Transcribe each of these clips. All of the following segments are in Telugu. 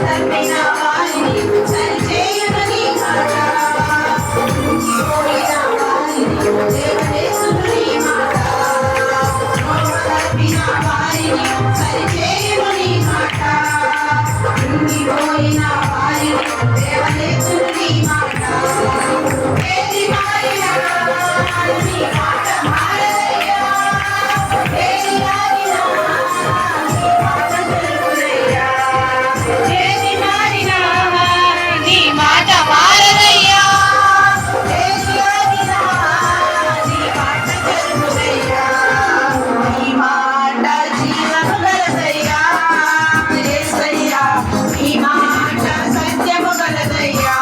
తప్పిన వారిని సరిచేయుటని మాట కుంగిపోయిన వారిని లేవనెత్తుటని మాట తప్పిన వారిని సరిచేయుటని మాట కుంగిపోయిన వారిని లేవనెత్తుటని మాట ఏది మారినా నీ మాట మారదయ్యా ఏది ఆగినా నీ మాట తెలుగునయ్యా ఏది మారినా నీ మాట మారదయ్యా ఏది ఆగినా నీ మాట తెలుగునయ్యా నీ మాట జీవము గలదయ్యా యేసయ్యా నీ మాట సత్యము గలదయ్యా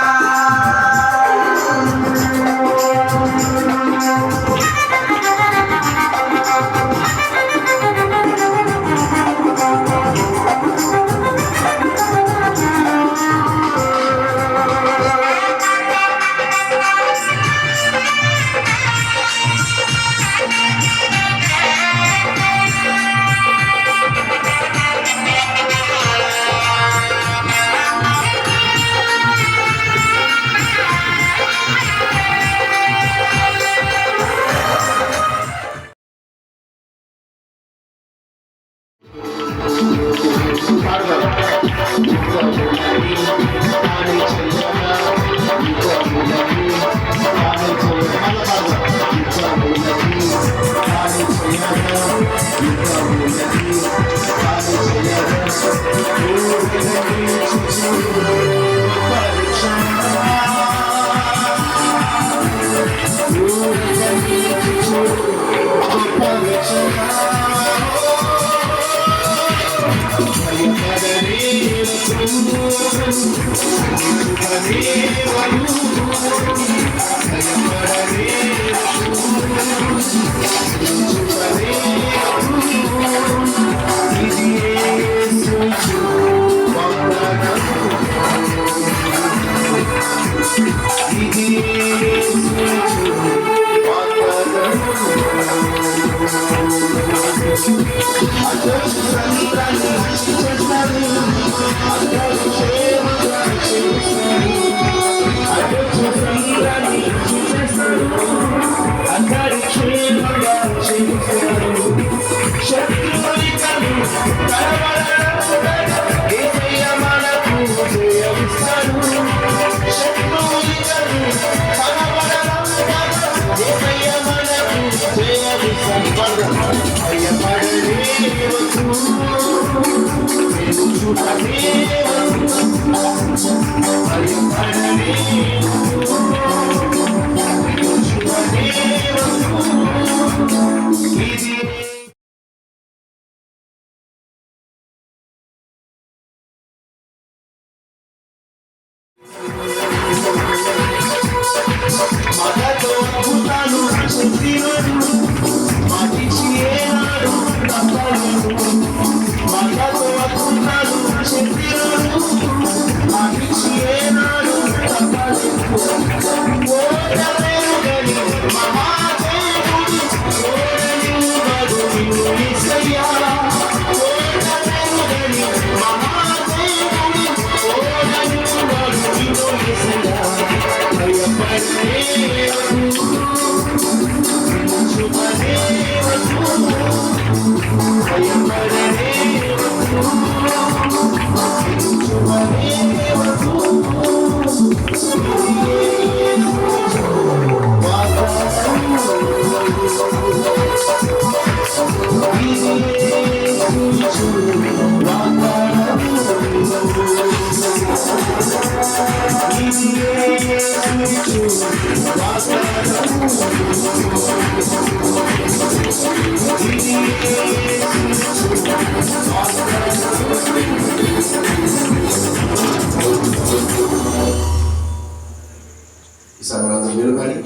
ఈ సమయంలో నిలబడి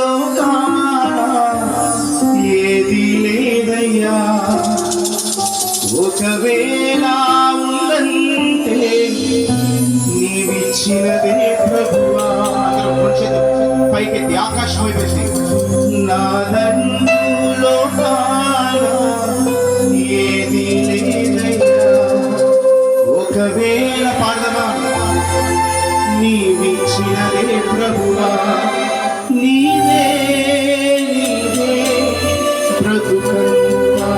లోకాన ఏది లేదయ్యా, ఒకవేళ ఉందంటే నీవిచ్చినదే ప్రభువా. పైకెత్తి ఆకాశం వైపు నాదండు లోకాన ఏది లేదయ్యా, ఒకవేళ పాడదమా నీవిచ్చినదే ప్రభువా. నీవే నీవే బ్రతుకంతా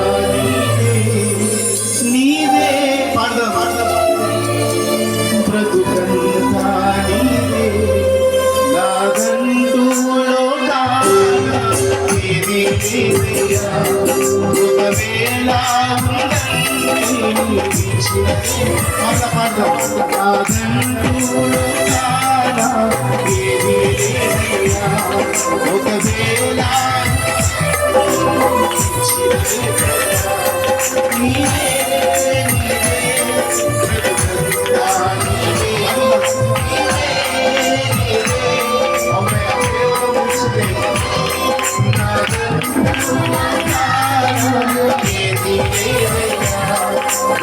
నీవే పాడదమా బ్రతుకంతా నీవే. నాదంటూ లోకాన ఏది లేదయ్యా, ఒకవేళ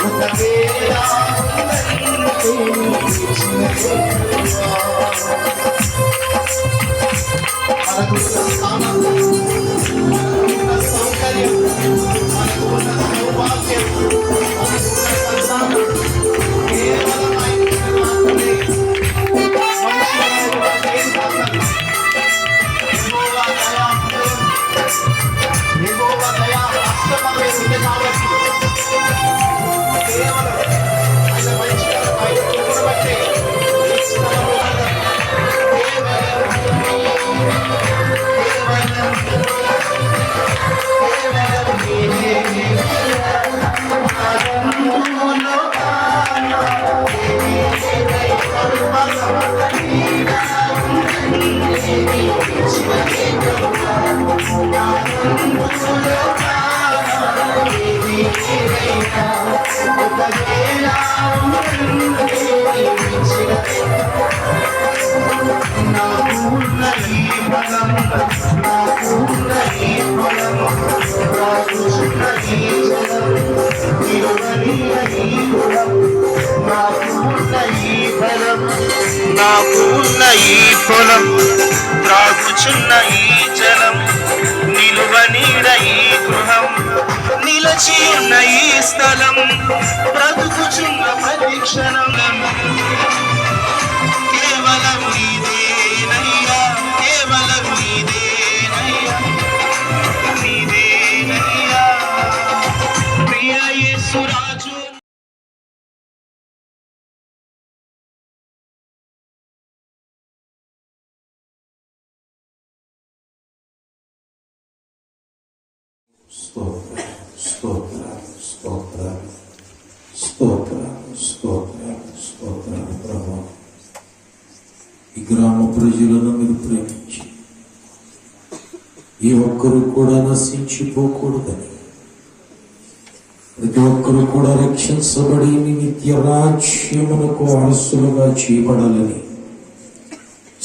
ఒకవేళ నాకున్న ఈ పొలం, త్రాగుచున్న ఈ జలం, నిలువ నీడ ఈ గృహం, నిలచి ఉన్న ఈ స్థలం, బ్రతుకుచున్న ప్రతి క్షణం కేవలం నీదేనయ్యా, కేవలం నీదేనయ్యా, నీదేనయ్యా ప్రియ యేసురాజు. స్తోత్ర స్తోత్ర స్తోత్ర స్తోత్ర స్తోత్ర స్తోత్ర ప్రభా. ఈ గ్రామ ప్రజలను మీరు ప్రేమించి ఏ ఒక్కరు కూడా నశించిపోకూడదని, ప్రతి ఒక్కరు కూడా రక్షించబడి నీ నిత్య రాజ్యమునకు వారసులుగా చేయబడాలని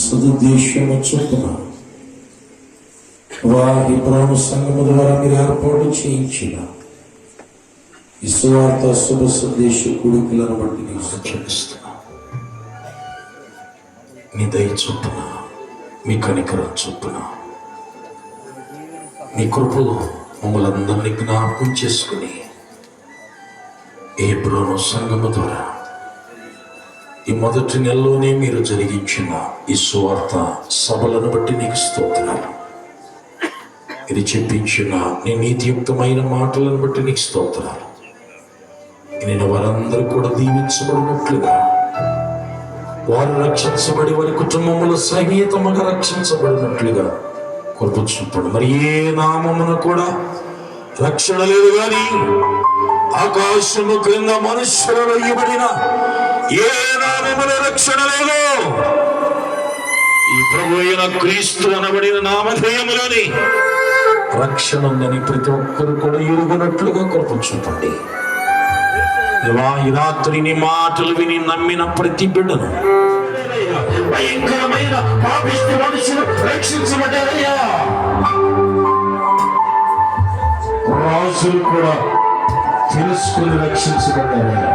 సదుద్దేశము చొప్పున వారి ప్రాణ సంఘము ద్వారా మీరు ఏర్పాటు చేయించిన ఈ సువార్త శుభ సందేశ కూడికలను బట్టి నీకు స్తుతిస్తున్నాను. నీ దయ చొప్పున, మీ కనికరం చొప్పున, నీ కృపలో మమ్మల్ని అందరినీ జ్ఞాపకం చేసుకుని ఏ ప్రాణ సంఘము ద్వారా ఈ మొదటి నెలలోనే మీరు జరిగించిన ఈ సువార్త సభలను బట్టి నీకు స్తోత్రాలు. ఇది చెప్పించిన నీ నీతియుక్తమైన మాటలను బట్టి నీకు స్తోత్రాలు. నేను వారందరూ కూడా దీవించబడినట్లుగా, వారు రక్షించబడి వారి కుటుంబములు సహితముగా రక్షించబడినట్లుగా కృప చూపడు. మరి ఏ నామమున కూడా రక్షణ లేదు కానీ ఆకాశము క్రింద మనుష్యులలో ఇవ్వబడిన ఏ నామమున రక్షణ లేదు. ఈ ప్రభు అయిన క్రీస్తు అనబడిన నామధేయములోని రక్షణ ఉందని ప్రతి ఒక్కరు కూడా ఎరుగునట్లుగా కృప చూపండి. ఈ రాత్రి నీ మాటలు విని నమ్మిన ప్రతి బిడ్డను భయంకరమైన పాపిష్టి మనుషులు రక్షించబడ్డారయ్యా. మనుషులు కూడా తెలుసుకుని రక్షించబడ్డారయ్యా.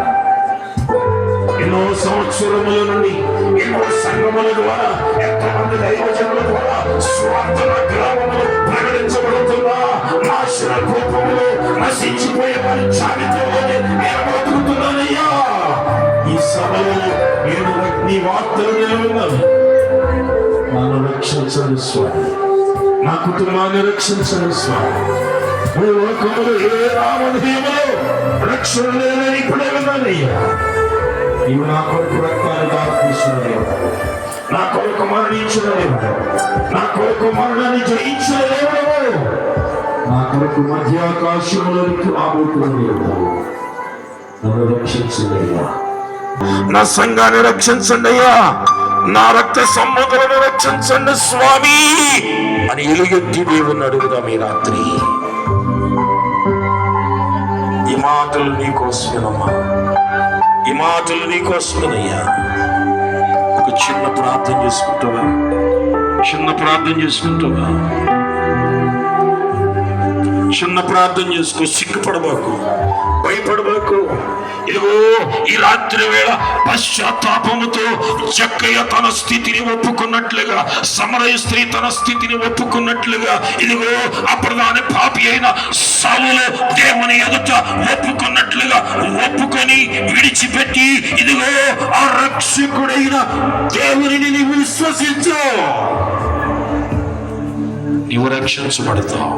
ఎన్నో సంవత్సరముల నుండి ఎన్నో సంఘముల ద్వారా ఎంతో మంది దైవజనుల ద్వారా స్వార్థన గ్రామములు ప్రకటించబడుతున్నా నాశన కోపములు నశించిపోయే వారి జాబితాలోనే నేను బతుకుతున్నానయ్యా. ఈ సభలో నేను నీ వార్తలు నిలబడినాను. నన్ను రక్షించండి స్వామి, నా కుటుంబాన్ని రక్షించండి స్వామి. లోకములు ఏ రామధేయములో రక్షణ లేదని ఇప్పుడే విన్నానయ్యా. నీవు నా కొరకు రక్తాన్ని దారితీసిన దేవుడు, నా కొరకు మరణించిన దేవుడు, నా కొరకు మరణాన్ని జయించిన దేవుడు, నా కొరకు మధ్యాకాశములోనికి రాబోతున్న దేవుడు. నన్ను రక్షించండి అయ్యా, నా సంఘాన్ని రక్షించండి అయ్యా, నా రక్త సంబంధులను రక్షించండి స్వామి అని ఎలుగెత్తి దేవుని అడుగుదాం ఈ రాత్రి. ఈ మాటలు నీకోసమేనమ్మా, ఈ మాటలు నీకోసమేనయ్యా. ఒక చిన్న ప్రార్థన చేసుకుంటావా? చిన్న ప్రార్థన చేసుకుంటావా? చిన్న ప్రార్థన చేసుకో. సిగ్గుపడబాకు, భయపడబాకు. ఇదిగో ఈ రాత్రి వేళ పశ్చాత్తాపముతో జక్కయ్య తన స్థితిని ఒప్పుకున్నట్లుగా, సమరయ స్త్రీ తన స్థితిని ఒప్పుకున్నట్లుగా, ఇదిగో అప్రధాన పాపి అయిన సౌలు దేవుని ఎదుట ఒప్పుకున్నట్లుగా ఒప్పుకొని విడిచిపెట్టి, ఇదిగో ఆ రక్షకుడైన దేవునిని నీవు విశ్వసించు, నీవు రక్షించబడతావు.